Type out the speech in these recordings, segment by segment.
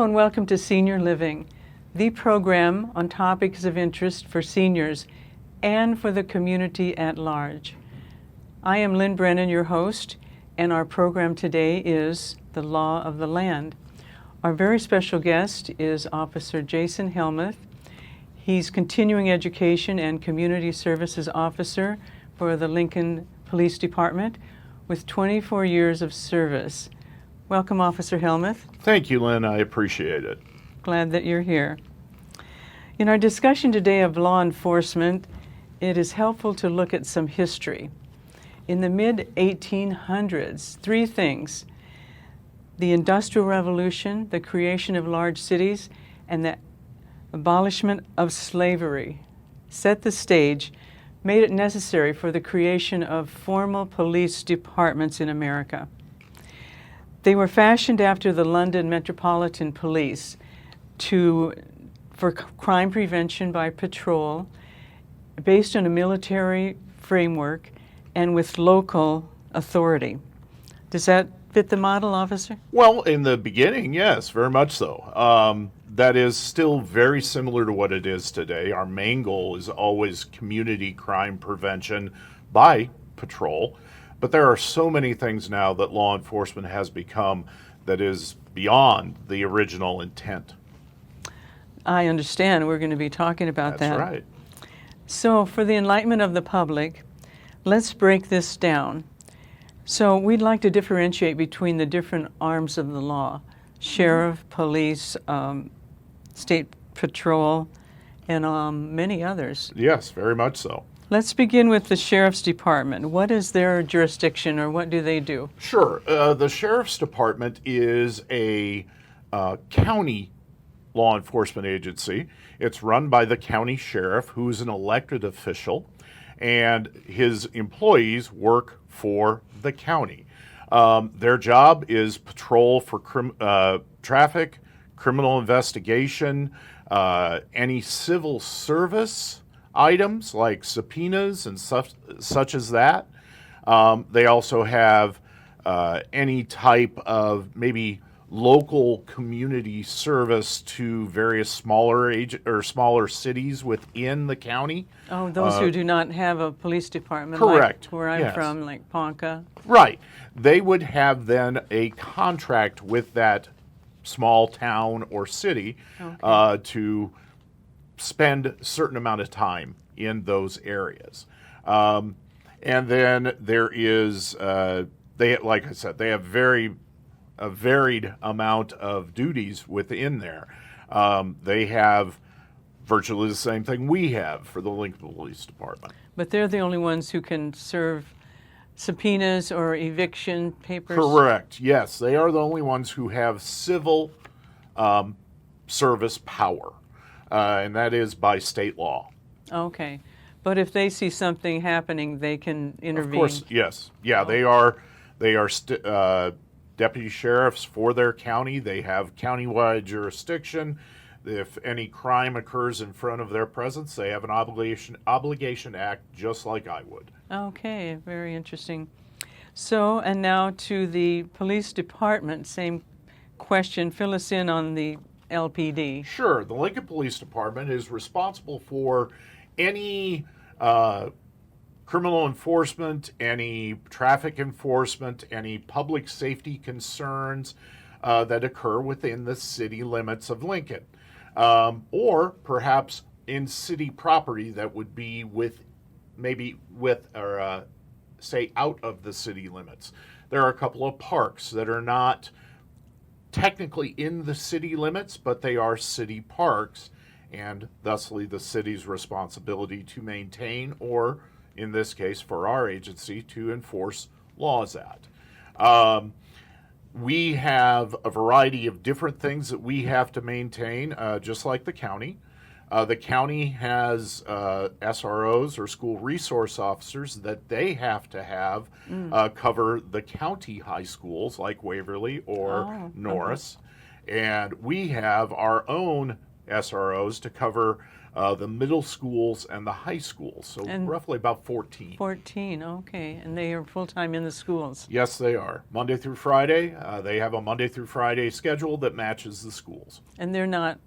and welcome to Senior Living, the program on topics of interest for seniors and for the community at large. I am Lynn Brennan, your host, and our program today is The Law of the Land. Our very special guest is Officer Jason Hellmuth. He's Continuing Education and Community Services Officer for the Lincoln Police Department with 24 years of service. Welcome, Officer Hellmuth. Thank you, Lynn. I appreciate it. Glad that you're here. In our discussion today of law enforcement, it is helpful to look at some history. In the mid-1800s, three things: the Industrial Revolution, the creation of large cities, and the abolishment of slavery set the stage, made it necessary for the creation of formal police departments in America. They were fashioned after the London Metropolitan Police for crime prevention by patrol, based on a military framework and with local authority. Does that fit the model, officer? Well, in the beginning, yes, very much so. That is still very similar to what it is today. Our main goal is always community crime prevention by patrol. But there are so many things now that law enforcement has become that is beyond the original intent. I understand. We're going to be talking about that. That's right. So for the enlightenment of the public, let's break this down. So we'd like to differentiate between the different arms of the law: sheriff, police, state patrol, and many others. Yes, very much so. Let's begin with the Sheriff's Department. What is their jurisdiction, or what do they do? Sure. The Sheriff's Department is a county law enforcement agency. It's run by the county sheriff, who's an elected official, and his employees work for the county. Their job is patrol for traffic, criminal investigation, any civil service items like subpoenas and such as that. They also have any type of maybe local community service to various smaller cities within the county. Oh, those who do not have a police department. Correct. Like where I'm Yes. from, like Ponca. Right. They would have then a contract with that small town or city to spend a certain amount of time in those areas. And then there is, like I said, they have a varied amount of duties within there. They have virtually the same thing we have for the Lincoln Police Department. But they're the only ones who can serve subpoenas or eviction papers? Correct. Yes, they are the only ones who have civil service power, and that is by state law. Okay. But if they see something happening, they can intervene? Of course, yes. Yeah, they are deputy sheriffs for their county. They have countywide jurisdiction. If any crime occurs in front of their presence, they have an obligation to act just like I would. Okay, very interesting. So, and now to the police department, same question. Fill us in on the LPD. Sure. The Lincoln Police Department is responsible for any criminal enforcement, any traffic enforcement, any public safety concerns that occur within the city limits of Lincoln. Or perhaps in city property that would be say out of the city limits. There are a couple of parks that are not technically in the city limits, but they are city parks, and thusly the city's responsibility to maintain, or in this case for our agency, to enforce laws at. We have a variety of different things that we have to maintain, just like the county. The county has SROs, or school resource officers, that they have to have cover the county high schools like Waverly or Norris. And we have our own SROs to cover the middle schools, and the high schools. So And roughly about 14. 14, okay. And they are full-time in the schools. Yes, they are. Monday through Friday. They have a Monday through Friday schedule that matches the schools. And they're not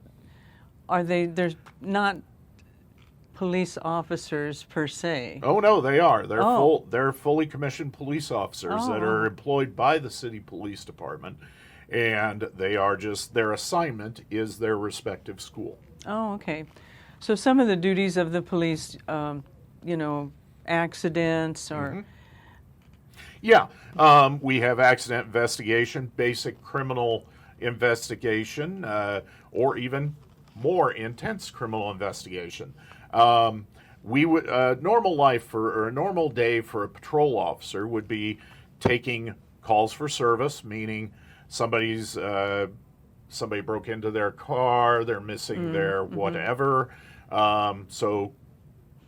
police officers per se. Oh no, they are. They're Oh. They're fully commissioned police officers that are employed by the city police department, and they are just their assignment is their respective school. Oh, okay. So some of the duties of the police, accidents or Yeah, we have accident investigation, basic criminal investigation, or even more intense criminal investigation. We would normal life or a normal day for a patrol officer would be taking calls for service, meaning somebody broke into their car, they're missing their whatever. So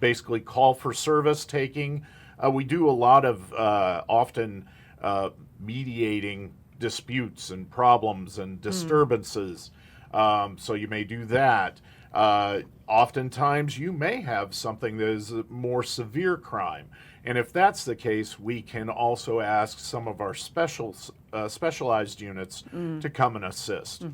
basically, call for service taking. We do a lot of often mediating disputes and problems and disturbances. So you may do that. Oftentimes, you may have something that is a more severe crime. And if that's the case, we can also ask some of our specialized units to come and assist.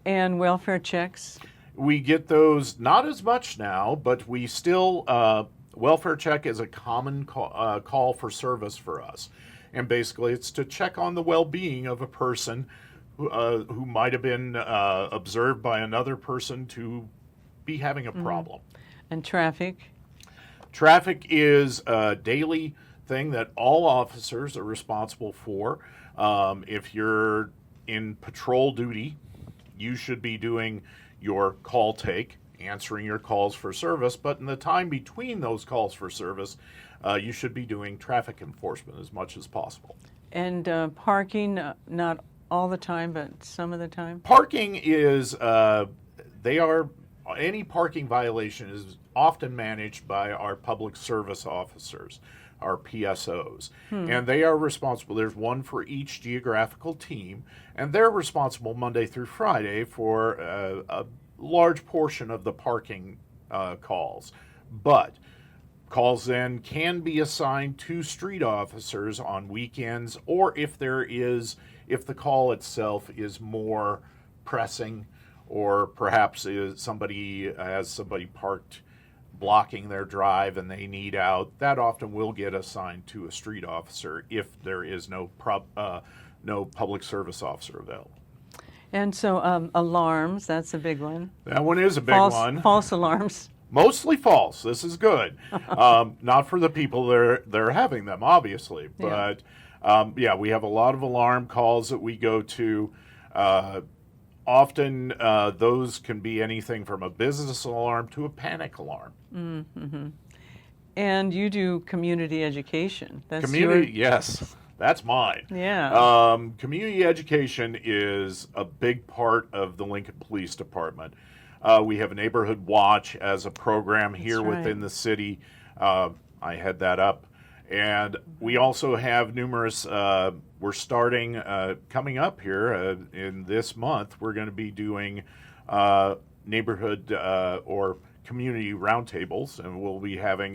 and welfare checks. We get those not as much now, but we still, welfare check is a common call for service for us. And basically, it's to check on the well-being of a person who might have been observed by another person to be having a problem. And traffic. Traffic is a daily thing that all officers are responsible for. If you're in patrol duty, you should be doing your call take, answering your calls for service, but in the time between those calls for service, you should be doing traffic enforcement as much as possible. And parking, not all the time, but some of the time. Parking is, any parking violation is often managed by our public service officers, our PSOs. And they are responsible. There's one for each geographical team, and they're responsible Monday through Friday for a large portion of the parking calls. But calls then can be assigned to street officers on weekends, or if the call itself is more pressing, or perhaps somebody has somebody parked blocking their drive and they need out, that often will get assigned to a street officer if there is no public service officer available. And so alarms, that's a big one. That one is a big one. False alarms. Mostly false. This is good. Not for the people that are having them, obviously. But we have a lot of alarm calls that we go to. Often those can be anything from a business alarm to a panic alarm. Mm-hmm. And you do community education. That's Yes, that's mine. Yeah. Community education is a big part of the Lincoln Police Department. We have a neighborhood watch as a program here within the city. I head that up. And we also have numerous, we're starting, coming up here in this month, we're going to be doing neighborhood or community roundtables, and we'll be having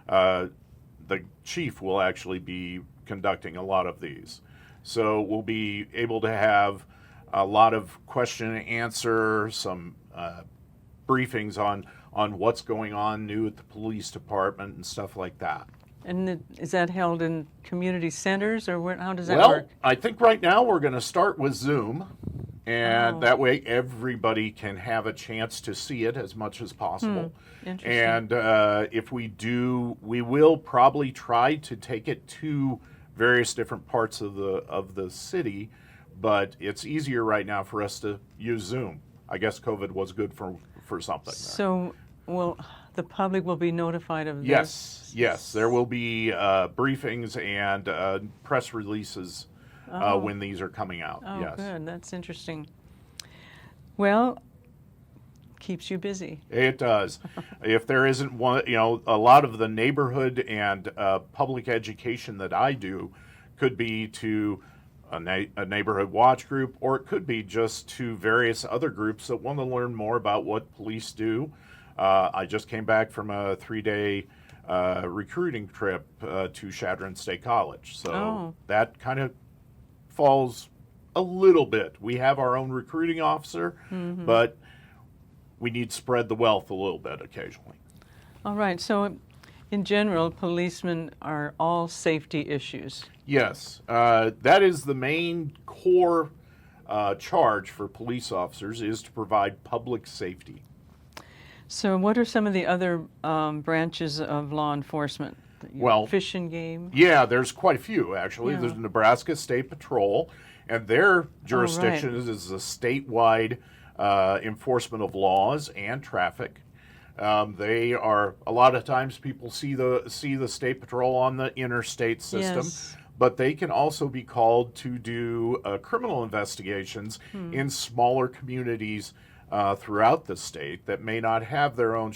the chief will actually be conducting a lot of these. So we'll be able to have a lot of question and answer, some briefings on what's going on new at the police department and stuff like that. And is that held in community centers, or how does that Well, work? I think right now we're going to start with Zoom, and that way everybody can have a chance to see it as much as possible. Interesting. And if we do, we will probably try to take it to various different parts of the city, but it's easier right now for us to use Zoom. I guess COVID was good for something. So, the public will be notified of this? Yes. There will be briefings and press releases when these are coming out. Oh, yes. Good. That's interesting. Well, keeps you busy. It does. If there isn't one, a lot of the neighborhood and public education that I do could be to a neighborhood watch group, or it could be just to various other groups that want to learn more about what police do. I just came back from a 3-day recruiting trip to Chadron State College. So that kind of falls a little bit. We have our own recruiting officer, but we need to spread the wealth a little bit occasionally. All right. So in general, policemen are all safety issues. Yes, that is the main core charge for police officers, is to provide public safety. So what are some of the other branches of law enforcement? Well, Fish and game? Yeah, there's quite a few, actually. Yeah. There's Nebraska State Patrol, and their jurisdiction right. is a statewide enforcement of laws and traffic. They are, a lot of times people see the State Patrol on the interstate system. Yes. But they can also be called to do criminal investigations in smaller communities throughout the state that may not have their own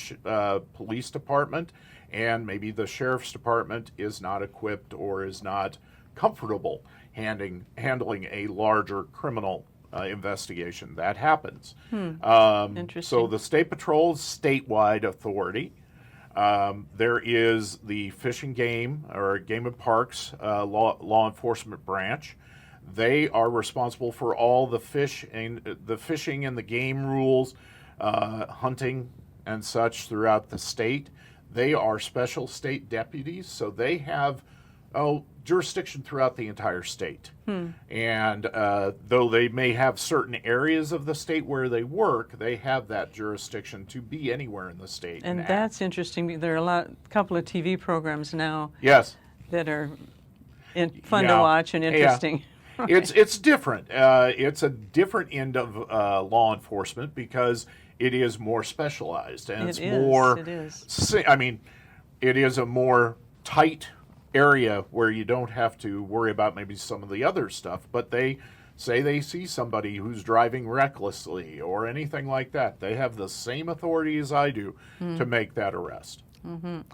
police department, and maybe the sheriff's department is not equipped or is not comfortable handling a larger criminal investigation. That happens. Interesting. So the State Patrol is statewide authority. There is the Fish and Game, or Game and Parks law enforcement branch. They are responsible for all the fishing and the game rules, hunting and such throughout the state. They are special state deputies, so they have jurisdiction throughout the entire state. And though they may have certain areas of the state where they work, they have that jurisdiction to be anywhere in the state. And that's interesting. There are a couple of TV programs now Yes. that are fun to watch and interesting. Yeah. It's different. It's a different end of law enforcement because it is more specialized, and It is a more tight area where you don't have to worry about maybe some of the other stuff, but they say they see somebody who's driving recklessly or anything like that. They have the same authority as I do to make that arrest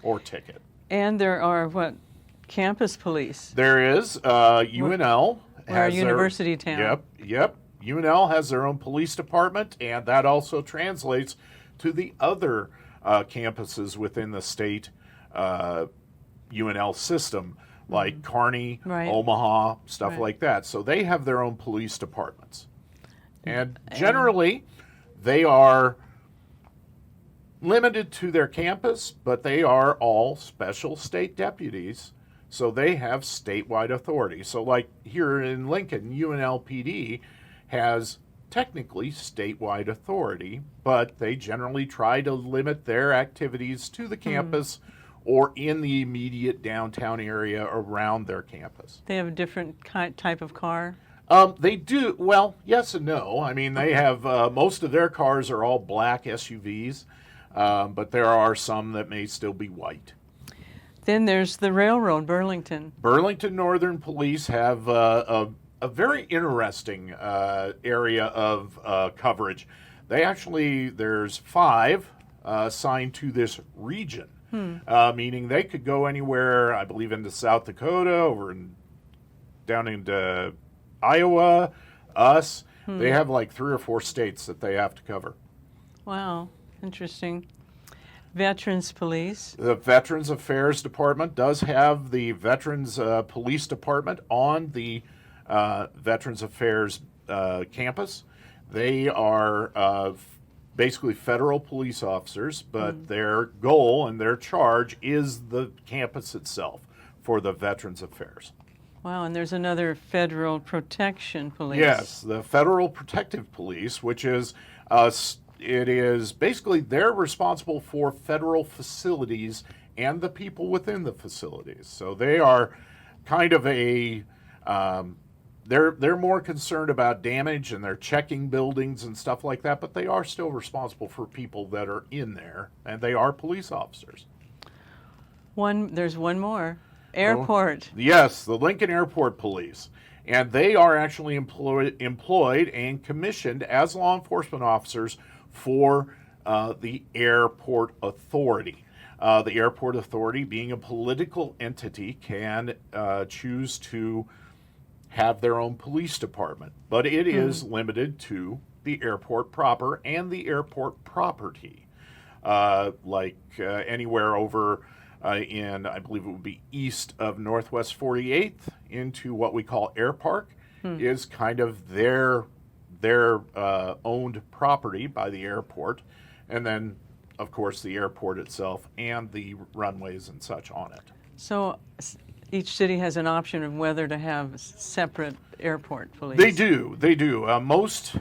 or ticket. And there are campus police? There is UNL. Our university town. Yep. UNL has their own police department, and that also translates to the other campuses within the state UNL system, like Kearney, Omaha, stuff like that. So they have their own police departments. And generally, they are limited to their campus, but they are all special state deputies. So they have statewide authority. So like here in Lincoln, UNLPD has technically statewide authority, but they generally try to limit their activities to the campus or in the immediate downtown area around their campus. They have a different type of car? They do. Well, yes and no. I mean, they have most of their cars are all black SUVs, but there are some that may still be white. Then there's the railroad, Burlington. Burlington Northern Police have a very interesting area of coverage. There's 5 assigned to this region, meaning they could go anywhere, I believe, into South Dakota, down into Iowa, us. They have like 3 or 4 states that they have to cover. Wow, interesting. Veterans Police. The Veterans Affairs Department does have the Veterans Police Department on the Veterans Affairs campus. They are basically federal police officers, but their goal and their charge is the campus itself for the Veterans Affairs. Wow, and there's another Federal Protection Police. Yes, the Federal Protective Police, which is it is basically they're responsible for federal facilities and the people within the facilities. So they are kind of they're more concerned about damage, and they're checking buildings and stuff like that, but they are still responsible for people that are in there, and they are police officers. There's one more. Airport. Yes, the Lincoln Airport Police. And they are actually employed and commissioned as law enforcement officers for the Airport Authority. The Airport Authority, being a political entity, can choose to have their own police department, but it is limited to the airport proper and the airport property. Anywhere over in, I believe it would be east of Northwest 48th into what we call Air Park is kind of their owned property by the airport, and then of course the airport itself and the runways and such on it. So each city has an option of whether to have separate airport police. They do. Most,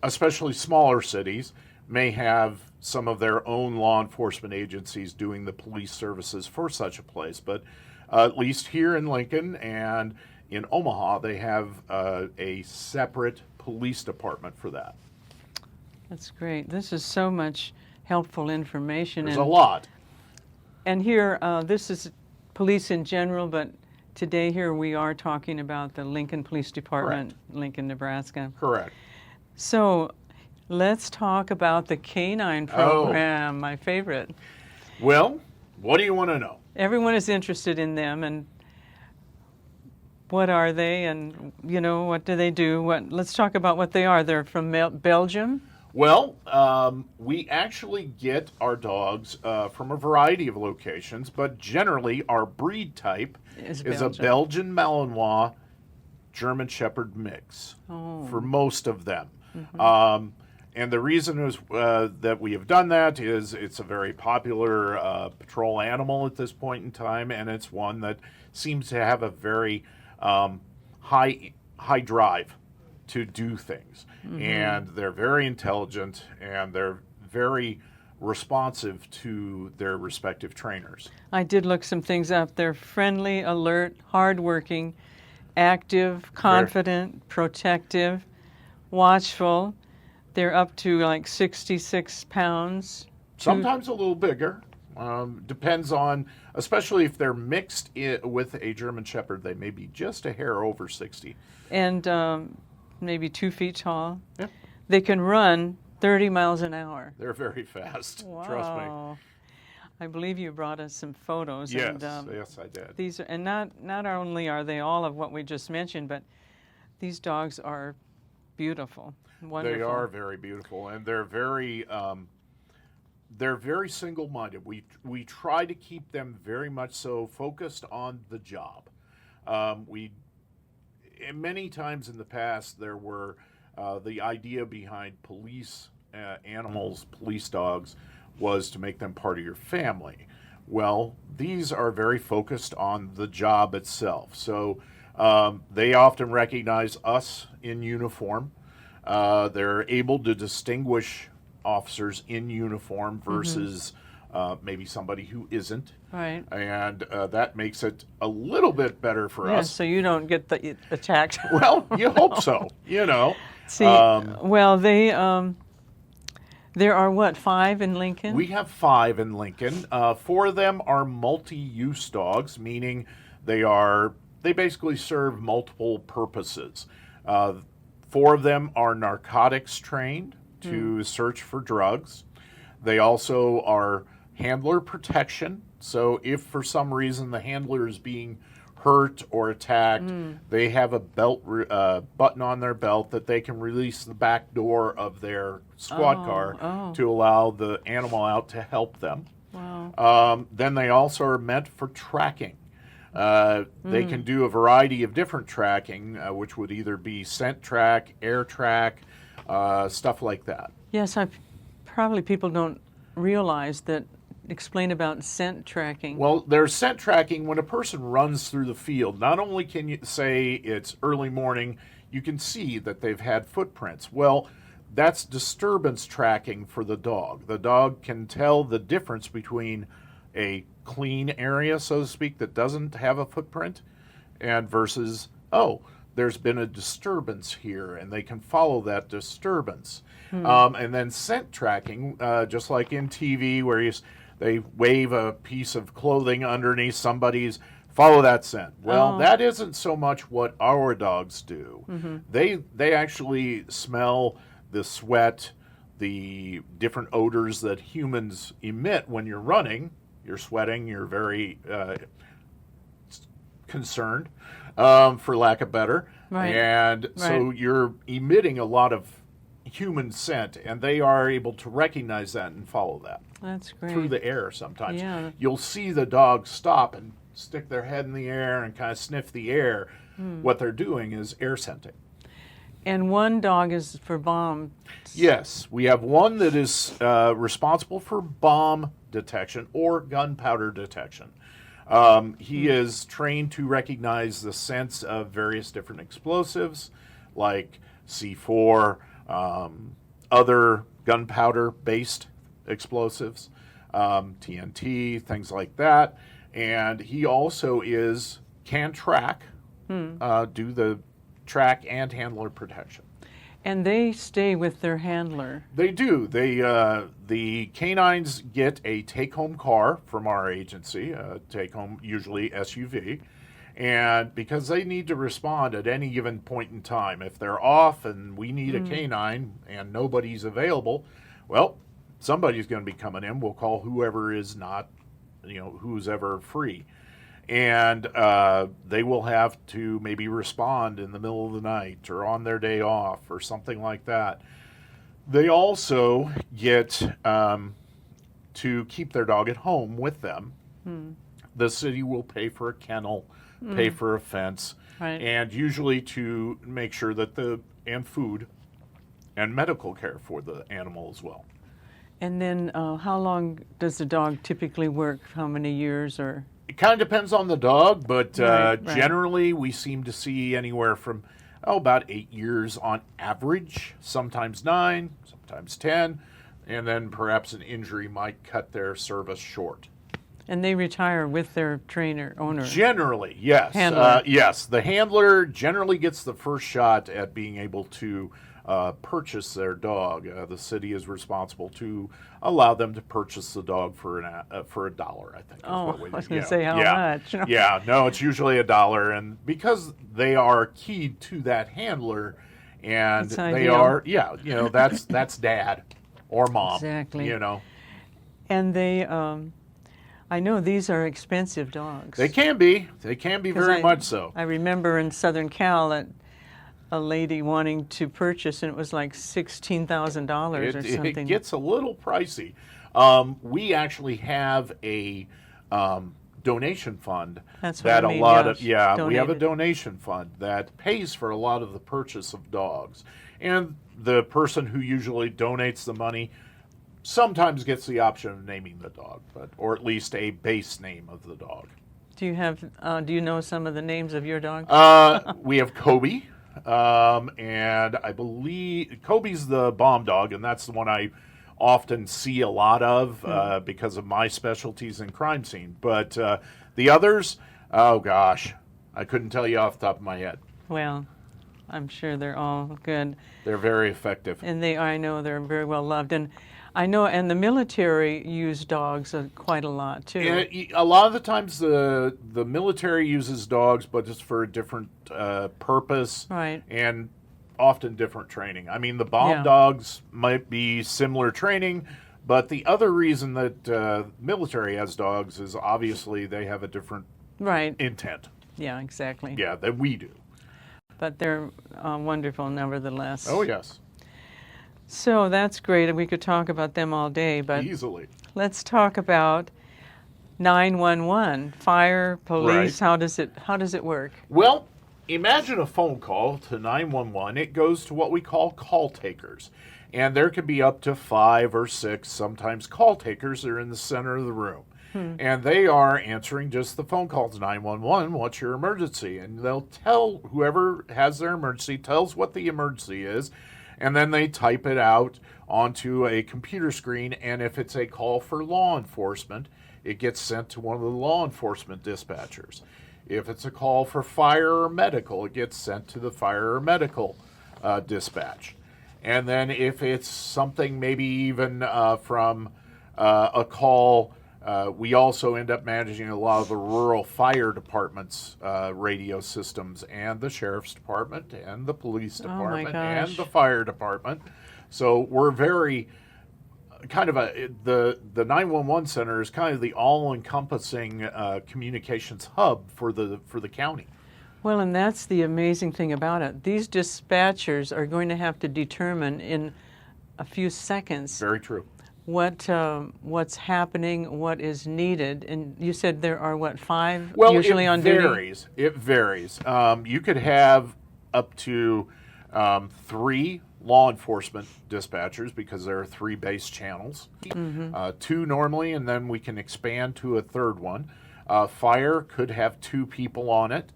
especially smaller cities, may have some of their own law enforcement agencies doing the police services for such a place. But at least here in Lincoln and in Omaha, they have a separate police department for that. That's great. This is so much helpful information. There's a lot. And here, this is police in general, but today here we are talking about the Lincoln Police Department, Lincoln, Nebraska. Correct. So let's talk about the K-9 program, my favorite. Well, what do you want to know? Everyone is interested in them, and what are they, and what do they do? Let's talk about what they are. They're from Belgium. Well, we actually get our dogs from a variety of locations, but generally our breed type is a Belgian Malinois German Shepherd mix for most of them. And the reason is that we have done that is it's a very popular patrol animal at this point in time, and it's one that seems to have a very high drive to do things. And they're very intelligent, and they're very responsive to their respective trainers. I did look some things up. They're friendly, alert, hardworking, active, confident, protective, watchful. They're up to like 66 pounds. Sometimes a little bigger. Depends on, especially if they're mixed with a German Shepherd, they may be just a hair over 60. And maybe 2 feet tall. Yeah. They can run 30 miles an hour. They're very fast. Wow. Trust me. I believe you brought us some photos. Yes, and, yes, I did. These are, and not only are they all of what we just mentioned, but these dogs are beautiful, wonderful. They are very beautiful, and they're very single-minded. We try to keep them very much so focused on the job. Many times in the past, there were the idea behind police animals, police dogs, was to make them part of your family. Well, these are very focused on the job itself. So they often recognize us in uniform. They're able to distinguish officers in uniform versus maybe somebody who isn't. Right. And that makes it a little bit better for us. So you don't get attacked. Well, you hope so, See, well, there are, 5 in Lincoln? We have 5 in Lincoln. 4 of them are multi-use dogs, meaning they basically serve multiple purposes. 4 of them are narcotics trained to search for drugs. They also are handler protection. So if for some reason the handler is being hurt or attacked, they have a belt button on their belt that they can release the back door of their squad car to allow the animal out to help them. Wow. Then they also are meant for tracking. They can do a variety of different tracking, which would either be scent track, air track, stuff like that. Yes, probably people don't realize that. Explain about scent tracking. Well, there's scent tracking when a person runs through the field. Not only can you say it's early morning, you can see that they've had footprints. Well, that's disturbance tracking for the dog. The dog can tell the difference between a clean area, so to speak, that doesn't have a footprint, and versus, there's been a disturbance here, and they can follow that disturbance. And then scent tracking, just like in TV where they wave a piece of clothing underneath somebody's, follow that scent. Well, that isn't so much what our dogs do. They actually smell the sweat, the different odors that humans emit when you're running. You're sweating, you're very concerned, for lack of better. Right. And so you're emitting a lot of human scent, and they are able to recognize that and follow that. That's great. Through the air sometimes. Yeah. You'll see the dog stop and stick their head in the air and kind of sniff the air. What they're doing is air scenting. And one dog is for bomb. Yes, we have one that is responsible for bomb detection or gunpowder detection. He is trained to recognize the scents of various different explosives like C4, other gunpowder-based explosives, TNT, things like that. And he also can track, do the track and handler protection. And they stay with their handler. They do. The canines get a take-home car from our agency, take-home usually SUV, and because they need to respond at any given point in time. If they're off and we need a canine and nobody's available, well, somebody's going to be coming in. We'll call whoever is not, who's ever free. And they will have to maybe respond in the middle of the night or on their day off or something like that. They also get to keep their dog at home with them. The city will pay for a kennel, pay for a fence, and usually to make sure that and food and medical care for the animal as well. And then how long does the dog typically work? How many years or? It kind of depends on the dog, but generally we seem to see anywhere from about 8 years on average, sometimes 9, sometimes 10, and then perhaps an injury might cut their service short. And they retire with their owner? Generally, yes. Handler. Yes, the handler generally gets the first shot at being able to purchase their dog. The city is responsible to allow them to purchase the dog for $1, I think. Oh, I was going to say how much. Yeah, no, it's usually $1, and because they are keyed to that handler, and That's they ideal. are, that's dad or mom. Exactly. And they, I know these are expensive dogs. They can be very much so. I remember in Southern Cal that a lady wanting to purchase, and it was like $16,000 or something. It gets a little pricey. We actually have a donation fund. That's what I mean, we have a donation fund that pays for a lot of the purchase of dogs. And the person who usually donates the money sometimes gets the option of naming the dog, or at least a base name of the dog. Do you know some of the names of your dogs? We have Kobe. And I believe Kobe's the bomb dog, and that's the one I often see a lot of because of my specialties in crime scene. But the others, oh gosh, I couldn't tell you off the top of my head. Well, I'm sure they're all good. They're very effective. And I know they're very well loved. And I know, and the military use dogs quite a lot too. And a lot of the times the military uses dogs, but it's for a different purpose, and often different training. I mean, the bomb dogs might be similar training, but the other reason that military has dogs is obviously they have a different intent. Yeah, exactly. Yeah, than we do. But they're wonderful nevertheless. Oh, yes. So that's great. We could talk about them all day, but easily. Let's talk about 911, fire, police. Right. How does it work? Well, imagine a phone call to 911. It goes to what we call call takers. And there can be up to 5 or 6, sometimes call takers. They're in the center of the room. And they are answering just the phone call to 911, what's your emergency? And they'll tell whoever has their emergency, tells what the emergency is, and then they type it out onto a computer screen. And if it's a call for law enforcement, it gets sent to one of the law enforcement dispatchers. If it's a call for fire or medical, it gets sent to the fire or medical dispatch. And then if it's something maybe even from a call, we also end up managing a lot of the rural fire departments' radio systems, and the sheriff's department, and the police department, and the fire department. So we're very kind of the 911 center is kind of the all-encompassing communications hub for the county. Well, and that's the amazing thing about it. These dispatchers are going to have to determine in a few seconds Very true. what's happening, what is needed. And you said there are, what, 5 Well, usually on duty? It varies. You could have up to 3 law enforcement dispatchers because there are 3 base channels, 2 normally, and then we can expand to a 3rd one. Fire could have 2 people on it,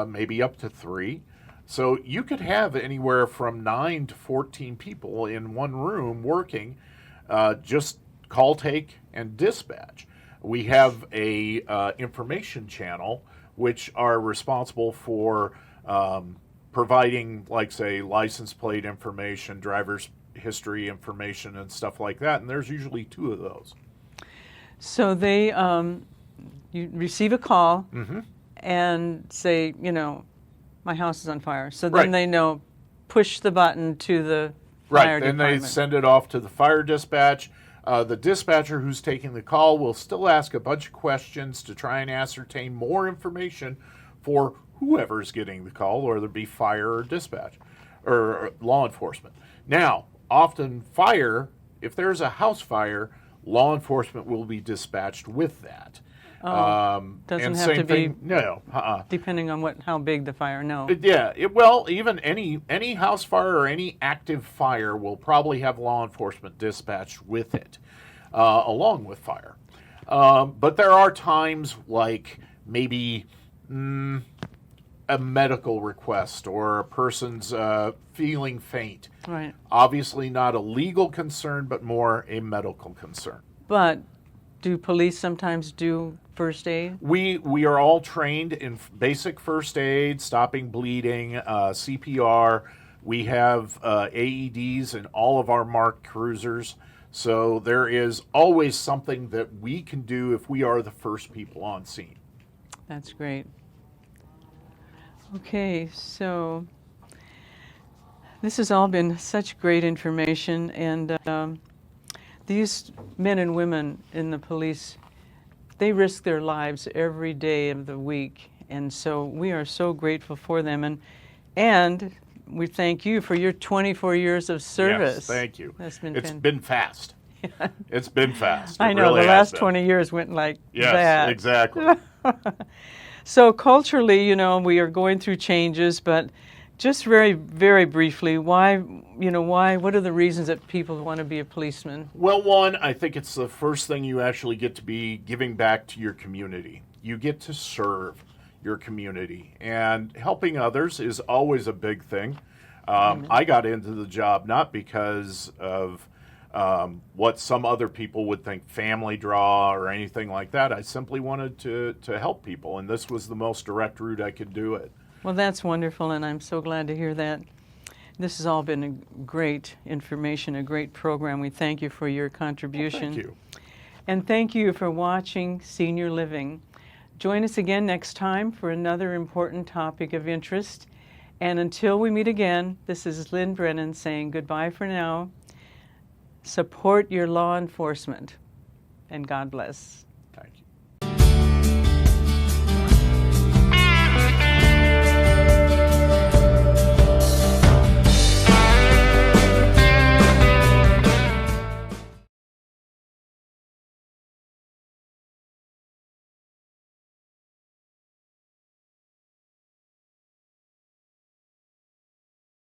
maybe up to 3. So you could have anywhere from 9 to 14 people in one room working, just call, take, and dispatch. We have a information channel which are responsible for providing, like, say, license plate information, driver's history information, and stuff like that. And there's usually 2 of those. So they, you receive a call Mm-hmm. and say, my house is on fire. So then Right. they know, push the button to the Right, fire then department. they send it off to the fire dispatch. The dispatcher who's taking the call will still ask a bunch of questions to try and ascertain more information for whoever's getting the call, whether it be fire or dispatch or law enforcement. Now, often fire, if there's a house fire, law enforcement will be dispatched with that. Doesn't and have same to be- thing, no, Depending on how big the fire, no. Yeah, well, even any house fire or any active fire will probably have law enforcement dispatched with it, along with fire. But there are times like maybe a medical request or a person's feeling faint. Right. Obviously not a legal concern, but more a medical concern. But do police sometimes do first aid? We are all trained in basic first aid, stopping bleeding, CPR. We have AEDs in all of our marked cruisers. So there is always something that we can do if we are the first people on scene. That's great. Okay, so this has all been such great information, and these men and women in the police, they risk their lives every day of the week, and so we are so grateful for them, and we thank you for your 24 years of service. Yes, thank you. That's been It's been fast. It's been fast. I It know, really the has last been. 20 years went like Yes, that. exactly. So culturally, we are going through changes, but just very, very briefly, why, what are the reasons that people want to be a policeman? Well, one, I think it's the first thing you actually get to be giving back to your community. You get to serve your community, and helping others is always a big thing. I got into the job not because of what some other people would think, family draw or anything like that. I simply wanted to help people, and this was the most direct route I could do it. Well, that's wonderful, and I'm so glad to hear that. This has all been a great information, a great program. We thank you for your contribution. Thank you. And thank you for watching Senior Living. Join us again next time for another important topic of interest. And until we meet again, this is Lynn Brennan saying goodbye for now. Support your law enforcement, and God bless.